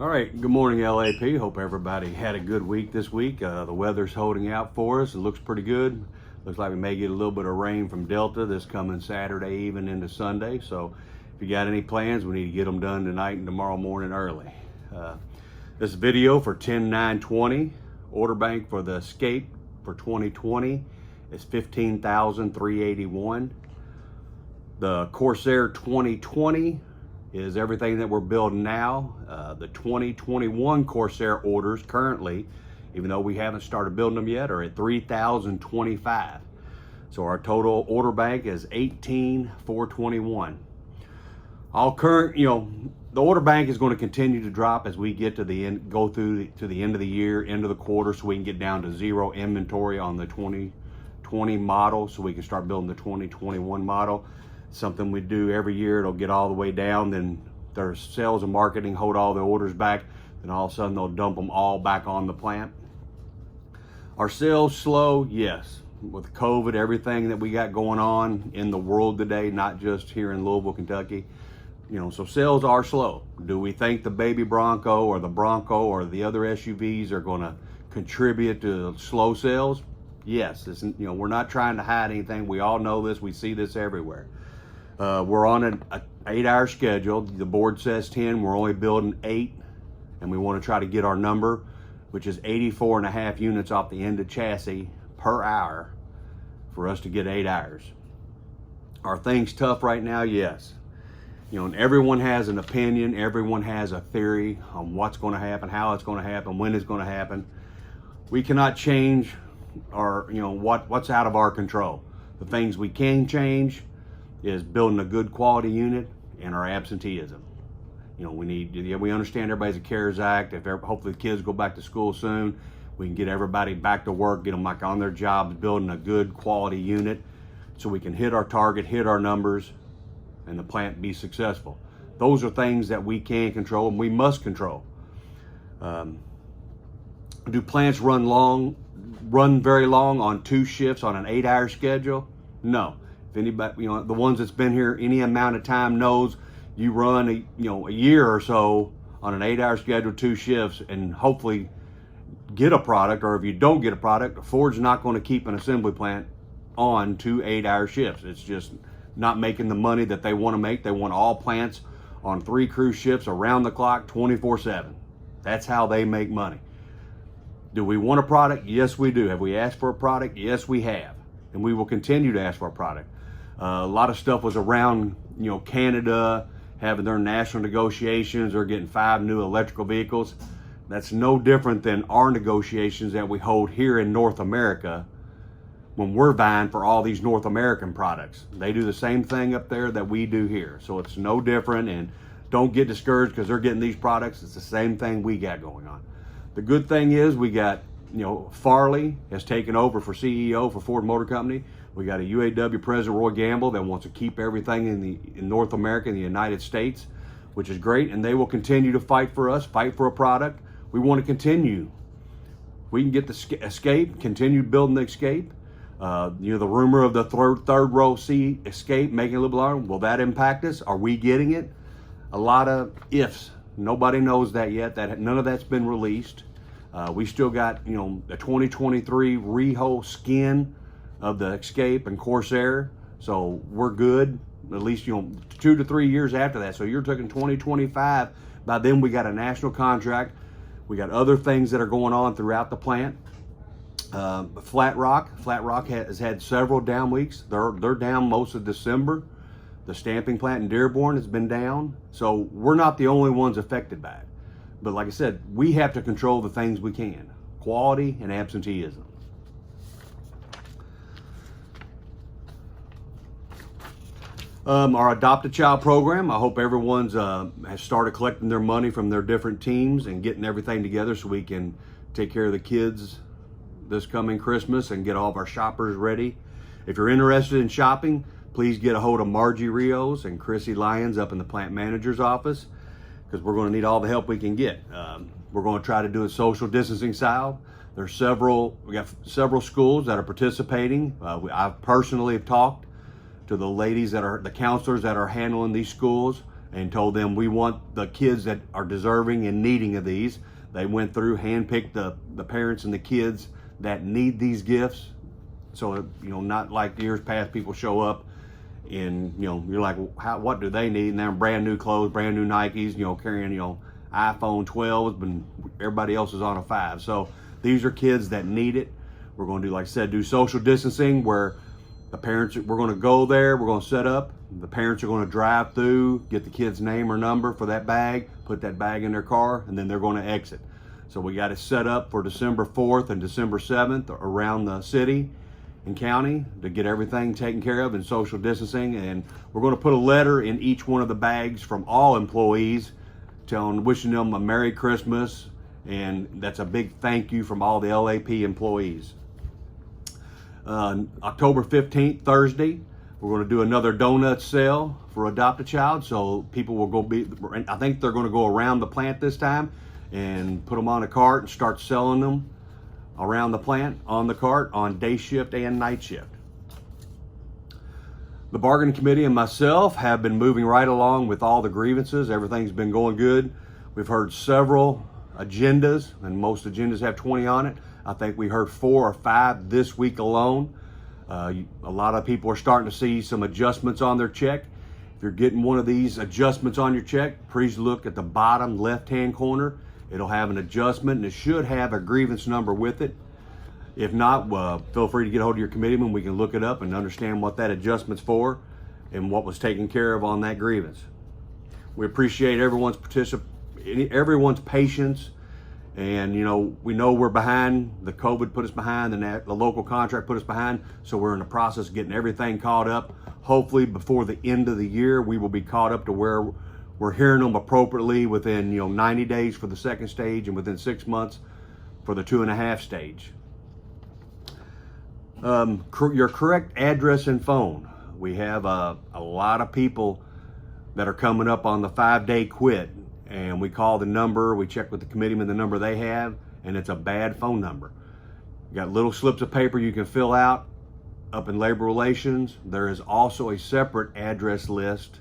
All right, good morning, LAP. Hope everybody had a good week this week. The weather's holding out for us. It looks pretty good. Looks like we may get a little bit of rain from Delta this coming Saturday even into Sunday. So if you got any plans, we need to get them done tonight and tomorrow morning early. This video for 10/9/20, order bank for the Escape for 2020 is $15,381. The Corsair 2020 is everything that we're building now. The 2021 Corsair orders currently, even though we haven't started building them yet, are at $3,025. So our total order bank is $18,421. All current, the order bank is going to continue to drop as we get to the end, go through to the end of the year, end of the quarter, so we can get down to zero inventory on the 2020 model, so we can start building the 2021 model. Something we do every year. It'll get all the way down, then their sales and marketing hold all the orders back, then all of a sudden they'll dump them all back on the plant. Our sales slow, yes, with COVID, everything that we got going on in the world today, not just here in Louisville, Kentucky, so sales are slow. Do we think the baby Bronco or the Bronco or the other SUVs are going to contribute to slow sales? Yes, we're not trying to hide anything. We all know this. We see this everywhere. We're on an 8-hour schedule. The board says 10. We're only building 8, and we want to try to get our number, which is 84.5 units off the end of chassis per hour for us to get 8 hours. Are things tough right now? Yes. And everyone has an opinion. Everyone has a theory on what's going to happen, how it's going to happen, when it's going to happen. We cannot change what's out of our control. The things we can change is building a good quality unit and our absenteeism. We understand everybody's a CARES Act. Hopefully the kids go back to school soon, we can get everybody back to work, get them back on their jobs, building a good quality unit so we can hit our target, hit our numbers, and the plant be successful. Those are things that we can control and we must control. Do plants run very long on 2 shifts on an 8-hour schedule? No. If anybody, the ones that's been here any amount of time knows you run a year or so on an 8-hour schedule, 2 shifts, and hopefully get a product. Or if you don't get a product, Ford's not going to keep an assembly plant on 2 8-hour shifts. It's just not making the money that they want to make. They want all plants on 3 crew shifts around the clock, 24/7. That's how they make money. Do we want a product? Yes, we do. Have we asked for a product? Yes, we have. And we will continue to ask for a product. A lot of stuff was around, Canada having their national negotiations or getting 5 new electrical vehicles. That's no different than our negotiations that we hold here in North America when we're vying for all these North American products. They do the same thing up there that we do here. So it's no different, and don't get discouraged because they're getting these products. It's the same thing we got going on. The good thing is we got, Farley has taken over for CEO for Ford Motor Company. We got a UAW President, Roy Gamble, that wants to keep everything in North America, in the United States, which is great. And they will continue to fight for us, fight for a product. We want to continue. We can get the Escape, continue building the Escape. The rumor of the third row seat Escape making a little longer, will that impact us? Are we getting it? A lot of ifs. Nobody knows that yet. None of that's been released. We still got, the 2023 Reho skin of the Escape and Corsair. So we're good, at least, 2 to 3 years after that. So you're talking 2025. By then we got a national contract. We got other things that are going on throughout the plant. Flat Rock has had several down weeks. They're down most of December. The stamping plant in Dearborn has been down. So we're not the only ones affected by it. But like I said, we have to control the things we can. Quality and absenteeism. Our Adopt a Child program, I hope everyone's has started collecting their money from their different teams and getting everything together so we can take care of the kids this coming Christmas and get all of our shoppers ready. If you're interested in shopping, please get a hold of Margie Rios and Chrissy Lyons up in the plant manager's office, because we're going to need all the help we can get. We're going to try to do a social distancing style. We got several schools that are participating. I personally have talked to the ladies the counselors that are handling these schools, and told them we want the kids that are deserving and needing of these. They went through, handpicked the parents and the kids that need these gifts. So, not like years past, people show up and, you're like, what do they need? And they're brand new clothes, brand new Nikes, carrying, iPhone 12s, but everybody else is on a 5. So these are kids that need it. We're going to do, like I said, do social distancing where the parents, we're going to go there, we're going to set up. The parents are going to drive through, get the kid's name or number for that bag, put that bag in their car, and then they're going to exit. So we got it set up for December 4th and December 7th around the city and county to get everything taken care of in social distancing. And we're going to put a letter in each one of the bags from all employees wishing them a Merry Christmas. And that's a big thank you from all the LAP employees. October 15th, Thursday, we're going to do another donut sale for Adopt a Child. So people will I think they're going to go around the plant this time and put them on a cart and start selling them around the plant on the cart on day shift and night shift. The bargaining committee and myself have been moving right along with all the grievances. Everything's been going good. We've heard several agendas, and most agendas have 20 on it. I think we heard 4 or 5 this week alone. A lot of people are starting to see some adjustments on their check. If you're getting one of these adjustments on your check, please look at the bottom left-hand corner. It'll have an adjustment, and it should have a grievance number with it. If not, feel free to get a hold of your committeeman. We can look it up and understand what that adjustment's for and what was taken care of on that grievance. We appreciate everyone's patience. And, we know we're behind. The COVID put us behind, and the local contract put us behind. So we're in the process of getting everything caught up. Hopefully before the end of the year, we will be caught up to where we're hearing them appropriately within, 90 days for the second stage and within 6 months for the 2.5 stage. Your correct address and phone. We have a lot of people that are coming up on the 5-day quit. And we call the number, we check with the committeeman the number they have, and it's a bad phone number. You got little slips of paper you can fill out up in labor relations. There is also a separate address list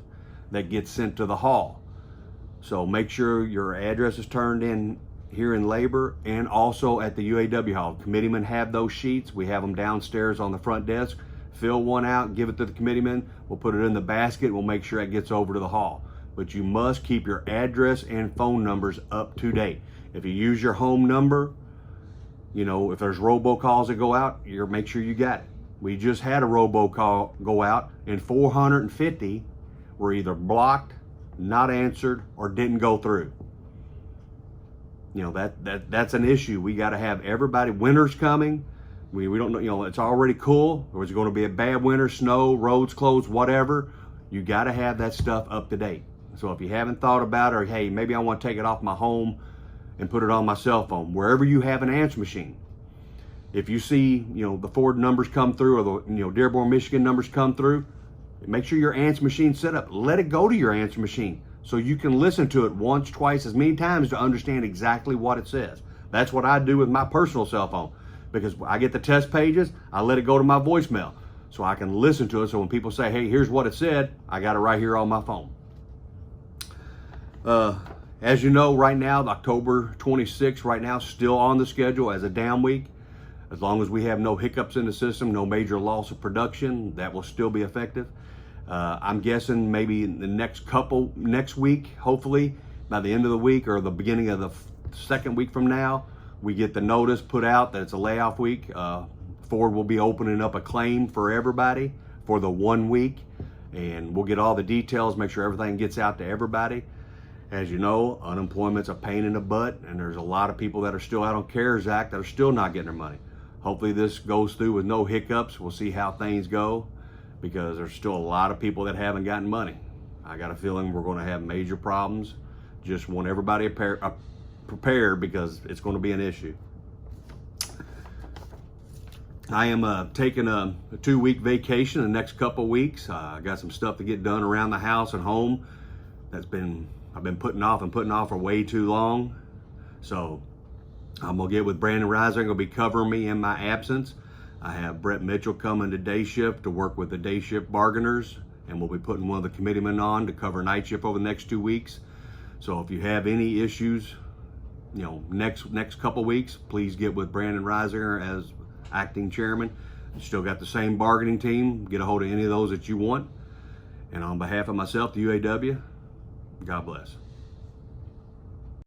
that gets sent to the hall. So make sure your address is turned in here in labor and also at the UAW hall. Committeemen have those sheets. We have them downstairs on the front desk. Fill one out, give it to the committeeman. We'll put it in the basket. We'll make sure it gets over to the hall. But you must keep your address and phone numbers up to date. If you use your home number, if there's robocalls that go out, make sure you got it. We just had a robocall go out, and 450 were either blocked, not answered, or didn't go through. That's an issue. We got to have everybody. Winter's coming. We don't know. It's already cool. Or it's going to be a bad winter, snow, roads closed, whatever. You got to have that stuff up to date. So if you haven't thought about it, or hey, maybe I want to take it off my home and put it on my cell phone, wherever you have an answer machine. If you see, the Ford numbers come through, or the, Dearborn, Michigan numbers come through, make sure your answer machine's set up. Let it go to your answer machine so you can listen to it once, twice, as many times to understand exactly what it says. That's what I do with my personal cell phone, because I get the test pages, I let it go to my voicemail so I can listen to it. So when people say, hey, here's what it said, I got it right here on my phone. As you know, right now, October 26th, right now, still on the schedule as a down week. As long as we have no hiccups in the system, no major loss of production, that will still be effective. I'm guessing maybe in the next week, hopefully, by the end of the week or the beginning of the second week from now, we get the notice put out that it's a layoff week. Ford will be opening up a claim for everybody for the 1 week, and we'll get all the details, make sure everything gets out to everybody. As you know, unemployment's a pain in the butt, and there's a lot of people that are still out on CARES Act that are still not getting their money. Hopefully this goes through with no hiccups. We'll see how things go, because there's still a lot of people that haven't gotten money. I got a feeling we're going to have major problems. Just want everybody prepared, because it's going to be an issue. I am taking a 2-week vacation the next couple weeks. I got some stuff to get done around the house and home I've been putting off for way too long. So I'm gonna get with Brandon Reiser. I'm gonna be covering me in my absence. I have Brett Mitchell coming to day shift to work with the day shift bargainers and we'll be putting one of the committeemen on to cover night shift over the next 2 weeks. So if you have any issues, next couple weeks, please get with Brandon Reisinger as acting chairman. You still got the same bargaining team. Get a hold of any of those that you want. And on behalf of myself, the UAW, God bless.